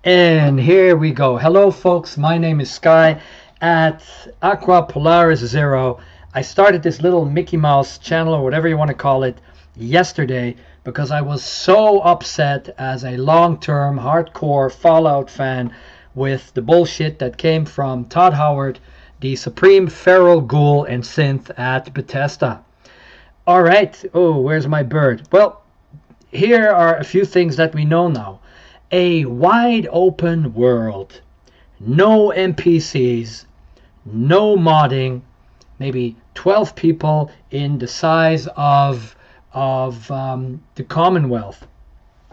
And here we go. Hello, folks. My name is Sky at Aqua Polaris Zero. I started this little Mickey Mouse channel, or whatever you want to call it, yesterday because I was so upset as a long-term hardcore Fallout fan with the bullshit that came from Todd Howard, the supreme feral ghoul and synth at Bethesda. All right. Oh, where's my bird? Well, here are a few things that we know now. A wide open world, no NPCs, no modding, maybe 12 people in the size of the Commonwealth.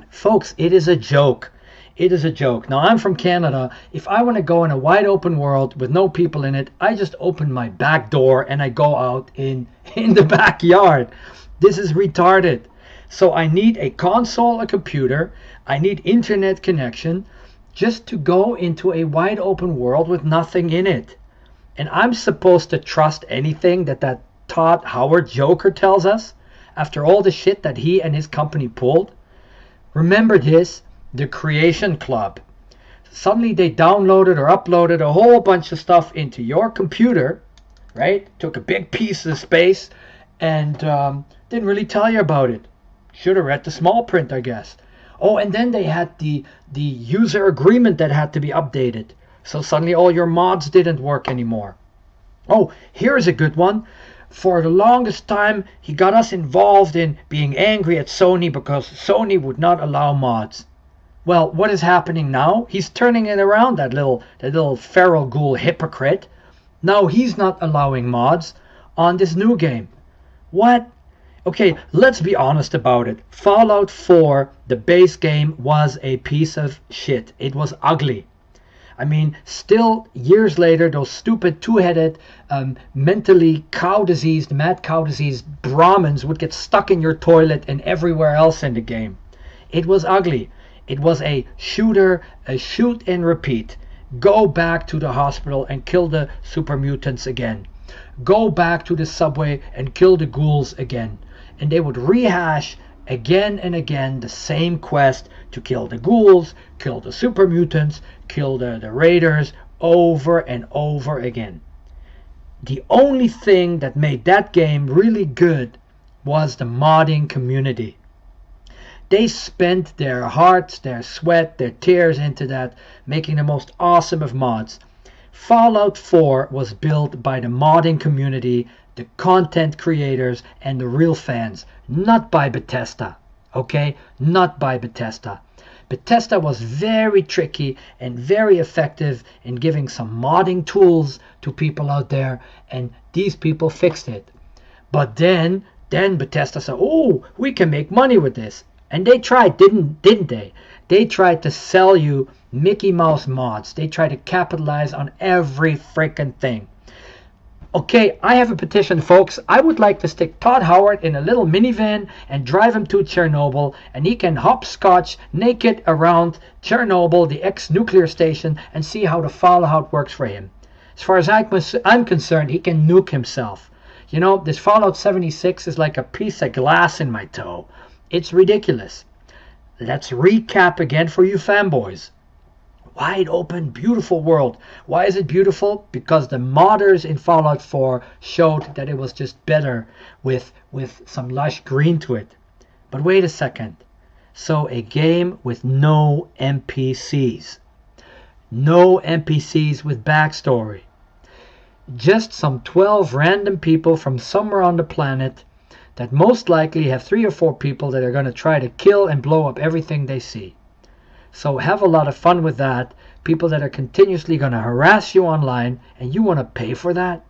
Folks, it is a joke. It is a joke. Now, I'm from Canada. If I want to go in a wide open world with no people in it, I just open my back door and I go out in the backyard. This is retarded. So I need a console, a computer. I need internet connection just to go into a wide open world with nothing in it. And I'm supposed to trust anything that Todd Howard joker tells us after all the shit that he and his company pulled? Remember this, the Creation Club. Suddenly they downloaded or uploaded a whole bunch of stuff into your computer, right? Took a big piece of space and didn't really tell you about it. Should have read the small print, I guess. Oh, and then they had the user agreement that had to be updated. So suddenly all your mods didn't work anymore. Oh, here's a good one. For the longest time, he got us involved in being angry at Sony because Sony would not allow mods. Well, what is happening now? He's turning it around, that little feral ghoul hypocrite. Now he's not allowing mods on this new game. What? Okay, let's be honest about it. Fallout 4, the base game, was a piece of shit. It was ugly. I mean, still years later, those stupid two-headed, mentally mad cow diseased Brahmins would get stuck in your toilet and everywhere else in the game. It was ugly. It was a shooter, a shoot and repeat. Go back to the hospital and kill the super mutants again. Go back to the subway and kill the ghouls again. And they would rehash again and again the same quest to kill the ghouls, kill the super mutants, kill the raiders over and over again. The only thing that made that game really good was the modding community. They spent their hearts, their sweat, their tears into that, making the most awesome of mods. Fallout 4 was built by the modding community, the content creators, and the real fans, not by Bethesda. Okay? Not by Bethesda. Bethesda was very tricky and very effective in giving some modding tools to people out there, and these people fixed it. But then Bethesda said, oh, we can make money with this. And they tried, didn't they? They tried to sell you Mickey Mouse mods. They tried to capitalize on every freaking thing. Okay, I have a petition, folks. I would like to stick Todd Howard in a little minivan and drive him to Chernobyl, and he can hopscotch naked around Chernobyl, the ex-nuclear station, and see how the Fallout works for him. As far as I'm concerned, he can nuke himself. You know, this Fallout 76 is like a piece of glass in my toe. It's ridiculous. Let's recap again for you fanboys. Wide open, beautiful world. Why is it beautiful? Because the modders in Fallout 4 showed that it was just better with some lush green to it. But wait a second. So a game with no NPCs. No NPCs with backstory. Just some 12 random people from somewhere on the planet that most likely have 3 or 4 people that are going to try to kill and blow up everything they see. So have a lot of fun with that. People that are continuously going to harass you online, and you want to pay for that?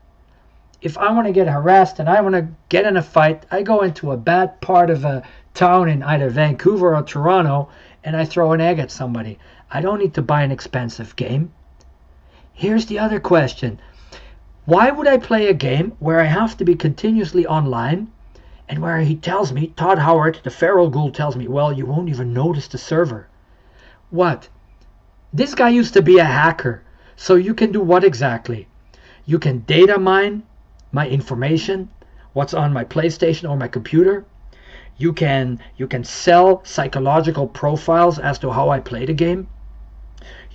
If I want to get harassed and I want to get in a fight, I go into a bad part of a town in either Vancouver or Toronto and I throw an egg at somebody. I don't need to buy an expensive game. Here's the other question. Why would I play a game where I have to be continuously online and where he tells me, Todd Howard, the feral ghoul, tells me, well, you won't even notice the server? What? This guy used to be a hacker. So you can do what exactly? You can data mine my information, what's on my PlayStation or my computer. You can sell psychological profiles as to how I play the game.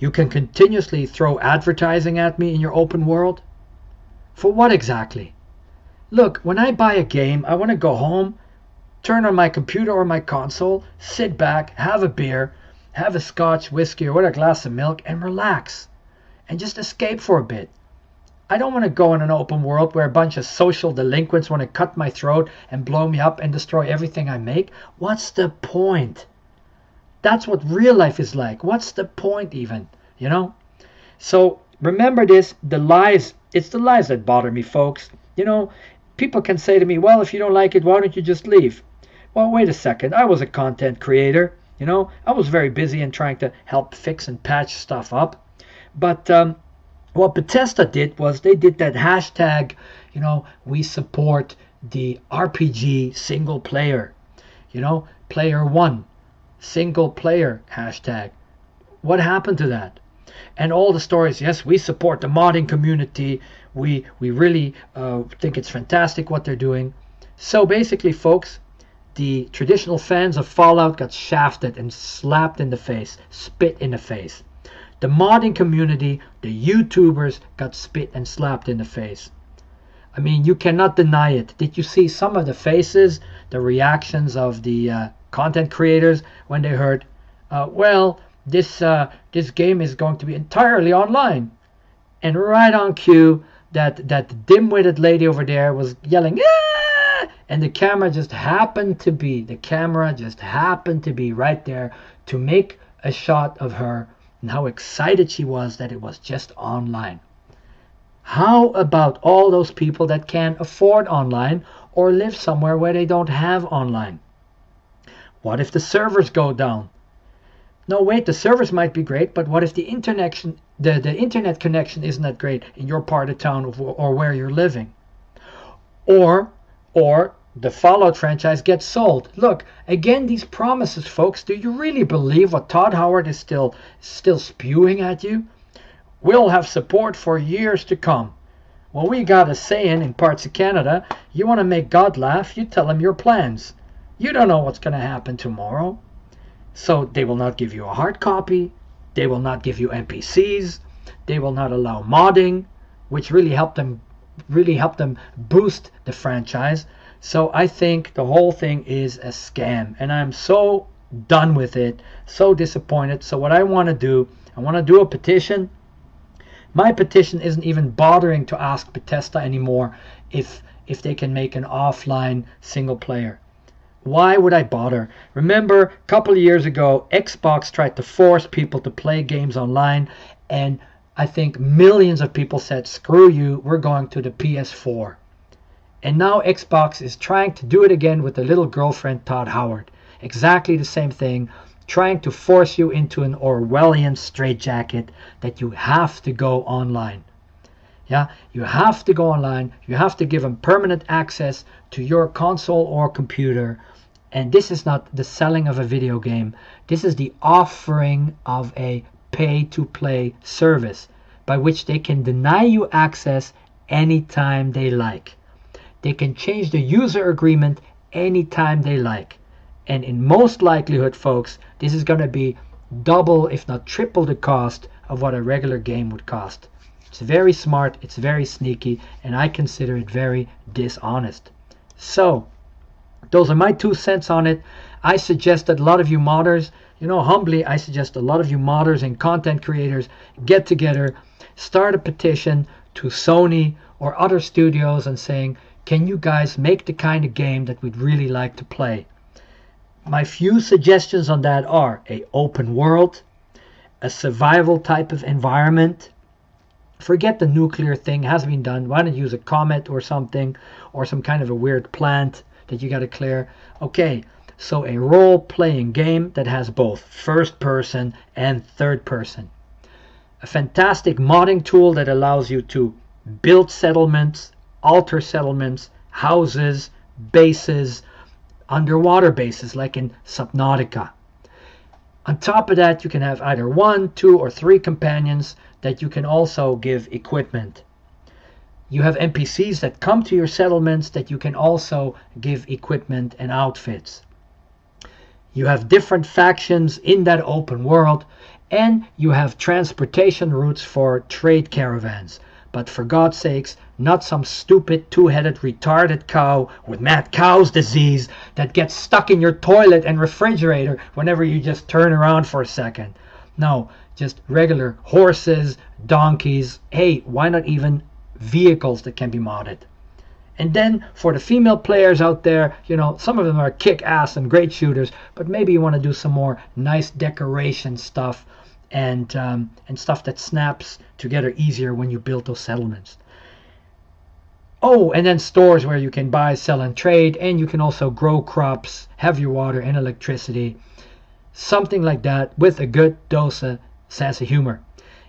You can continuously throw advertising at me in your open world. For what exactly? Look, when I buy a game, I want to go home, turn on my computer or my console, sit back, have a beer, have a scotch, whiskey, or what, a glass of milk, and relax. And just escape for a bit. I don't want to go in an open world where a bunch of social delinquents want to cut my throat and blow me up and destroy everything I make. What's the point? That's what real life is like. What's the point even? You know? So remember this, the lies. It's the lies that bother me, folks. You know, people can say to me, well, if you don't like it, why don't you just leave? Well, wait a second. I was a content creator. You know, I was very busy in trying to help fix and patch stuff up. But what Bethesda did was they did that hashtag, you know, we support the RPG single player, you know, player one, single player hashtag. What happened to that? And all the stories, yes, we support the modding community. We really think it's fantastic what they're doing. So basically, folks, the traditional fans of Fallout got shafted and slapped in the face, spit in the face. The modding community, the YouTubers got spit and slapped in the face. I mean, you cannot deny it. Did you see some of the faces, the reactions of the content creators when they heard, well, this game is going to be entirely online? And right on cue, that dim-witted lady over there was yelling, ah! And the camera just happened to be right there to make a shot of her and how excited she was that it was just online. How about all those people that can't afford online or live somewhere where they don't have online? What if the servers go down? No, wait, the servers might be great, but what if the internet connection isn't that great in your part of town or where you're living? Or the Fallout franchise gets sold. Look, again, these promises, folks. Do you really believe what Todd Howard is still spewing at you? We'll have support for years to come. Well, we got a saying in parts of Canada, you want to make God laugh, you tell him your plans. You don't know what's going to happen tomorrow. So they will not give you a hard copy. They will not give you NPCs. They will not allow modding, which really helped them boost the franchise. So I think the whole thing is a scam, and I'm so done with it, so disappointed. So what I want to do a petition. My petition isn't even bothering to ask Bethesda anymore if they can make an offline single player. Why would I bother? Remember, a couple of years ago, Xbox tried to force people to play games online, and I think millions of people said, screw you, we're going to the PS4. And now Xbox is trying to do it again with the little girlfriend Todd Howard. Exactly the same thing, trying to force you into an Orwellian straitjacket that you have to go online. Yeah, you have to go online. You have to give them permanent access to your console or computer. And this is not the selling of a video game. This is the offering of a pay-to-play service by which they can deny you access anytime they like. They can change the user agreement anytime they like. And in most likelihood, folks, this is going to be double, if not triple, the cost of what a regular game would cost. It's very smart, it's very sneaky, and I consider it very dishonest. So, those are my 2 cents on it. I suggest that a lot of you modders, humbly, I suggest a lot of you modders and content creators get together, start a petition to Sony or other studios and saying, can you guys make the kind of game that we'd really like to play? My few suggestions on that are an open world, a survival type of environment. Forget the nuclear thing, has been done. Why not use a comet or something, or some kind of a weird plant that you got to clear? Okay, so a role-playing game that has both first person and third person. A fantastic modding tool that allows you to build settlements, alter settlements, houses, bases, underwater bases like in Subnautica. On top of that, you can have either 1, 2, or 3 companions that you can also give equipment. You have NPCs that come to your settlements that you can also give equipment and outfits. You have different factions in that open world, and you have transportation routes for trade caravans. But for God's sakes, not some stupid two-headed retarded cow with mad cow's disease that gets stuck in your toilet and refrigerator whenever you just turn around for a second. No, just regular horses, donkeys, hey, why not even vehicles that can be modded? And then for the female players out there, you know, some of them are kick-ass and great shooters, but maybe you want to do some more nice decoration stuff and stuff that snaps together easier when you build those settlements. Oh, and then stores where you can buy, sell, and trade, and you can also grow crops, have your water and electricity, something like that with a good dose of sense of humor.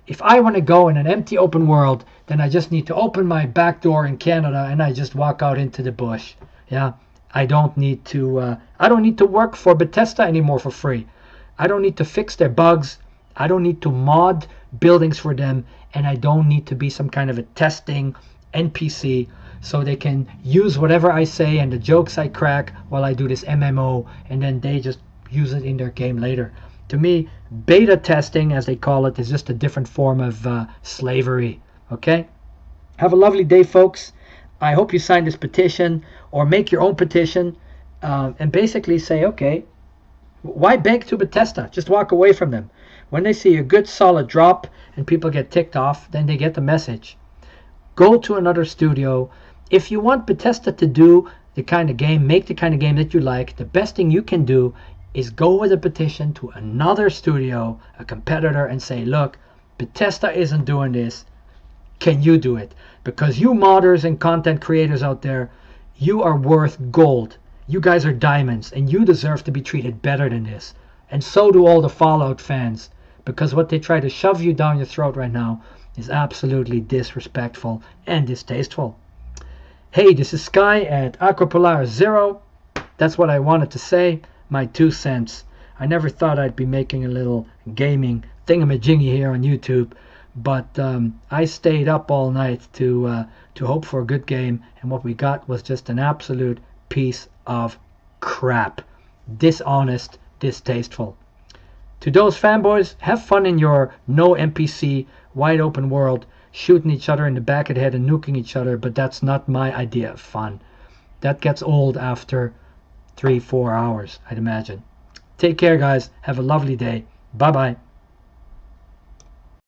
If I want to go in an empty open world, then I just need to open my back door in Canada and I just walk out into the bush. Yeah, I don't need to work for Bethesda anymore for free. I don't need to fix their bugs. I don't need to mod buildings for them, and I don't need to be some kind of a testing NPC so they can use whatever I say and the jokes I crack while I do this MMO, and then they just use it in their game later. To me, beta testing, as they call it, is just a different form of slavery. Okay? Have a lovely day, folks. I hope you sign this petition or make your own petition and basically say, okay, why beg to Bethesda? Just walk away from them. When they see a good solid drop and people get ticked off, then they get the message. Go to another studio. If you want Bethesda to do the kind of game, make the kind of game that you like, the best thing you can do is go with a petition to another studio, a competitor, and say, look, Bethesda isn't doing this. Can you do it? Because you modders and content creators out there, you are worth gold. You guys are diamonds, and you deserve to be treated better than this. And so do all the Fallout fans, because what they try to shove you down your throat right now is absolutely disrespectful and distasteful. Hey, this is Sky at Aquapolar Zero. That's what I wanted to say, my 2 cents. I never thought I'd be making a little gaming thingamajiggy here on YouTube, but I stayed up all night to hope for a good game, and what we got was just an absolute piece of crap. Dishonest, distasteful. To those fanboys, have fun in your no NPC, wide open world, shooting each other in the back of the head and nuking each other, but that's not my idea of fun. That gets old after 3-4 hours, I'd imagine. Take care, guys. Have a lovely day. Bye-bye.